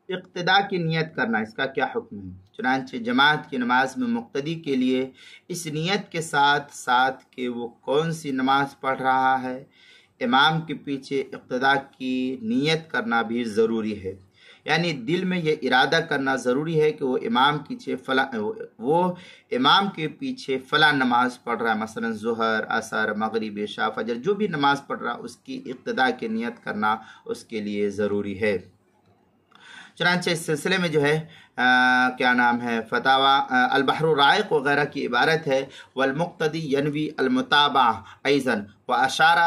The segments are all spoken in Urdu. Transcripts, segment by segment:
اقتداء کی نیت کرنا، اس کا کیا حکم ہے؟ چنانچہ جماعت کی نماز میں مقتدی کے لیے اس نیت کے ساتھ ساتھ کہ وہ کون سی نماز پڑھ رہا ہے، امام کے پیچھے اقتداء کی نیت کرنا بھی ضروری ہے۔ یعنی دل میں یہ ارادہ کرنا ضروری ہے کہ وہ امام کے پیچھے فلاں نماز پڑھ رہا ہے، مثلا ظہر، عصر، مغرب، عشاء، فجر، جو بھی نماز پڑھ رہا ہے اس کی اقتداء کی نیت کرنا اس کے لیے ضروری ہے۔ چنانچہ اس سلسلے میں جو ہے کیا نام ہے، فتاوی البحر الرائق وغیرہ کی عبارت ہے والمقتدی ینوی المتابعہ ایضا واشار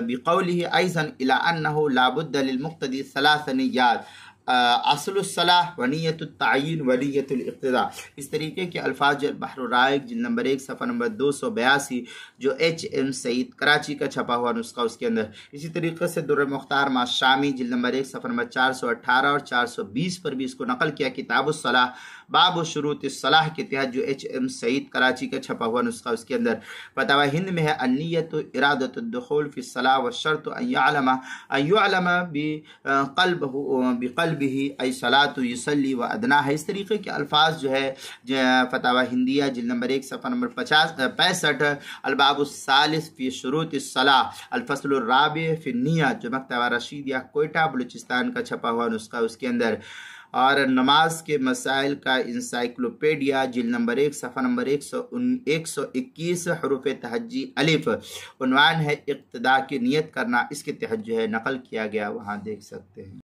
بقوله ایضا الى انه لا بد للمقتدی ثلاث نیات اصل الصلاح ونیت التعین ونیت الاقتداء۔ اس طریقے کے الفاظ جو البحر الرائق جلد نمبر 1 صفحہ نمبر 282 جو HM سعید کراچی کا چھپا ہوا نسخہ اس کے اندر، اسی طریقے سے در مختار ما شامی جلد نمبر 1 صفحہ نمبر 418 اور 420 پر بھی اس کو نقل کیا، کتاب الصلاح باب و شروط الصلاح کے تحت جو HM سعید کراچی کا چھپا ہوا نسخہ اس کے اندر فتاوی ہند میں ہے النیت ارادت الدخول فی الصلاح والشرط ان یعلم بقلبہ ای صلاۃ یصلی و ادنا ہے۔ اس طریقے کے الفاظ جو ہے فتاوی ہندیہ جلد نمبر 1 صفحہ نمبر 65 الباب الثالث فی شروط الصلاح الفصل الرابع فی النیہ جو مکتبہ رشیدیہ کوئٹہ بلوچستان کا چھپا ہوا نسخہ اس کے اندر، اور نماز کے مسائل کا انسائکلوپیڈیا جلد نمبر 1 صفحہ نمبر 121 حروف تہجی الف، عنوان ہے اقتداء کی نیت کرنا، اس کے تحت جو ہے نقل کیا گیا، وہاں دیکھ سکتے ہیں۔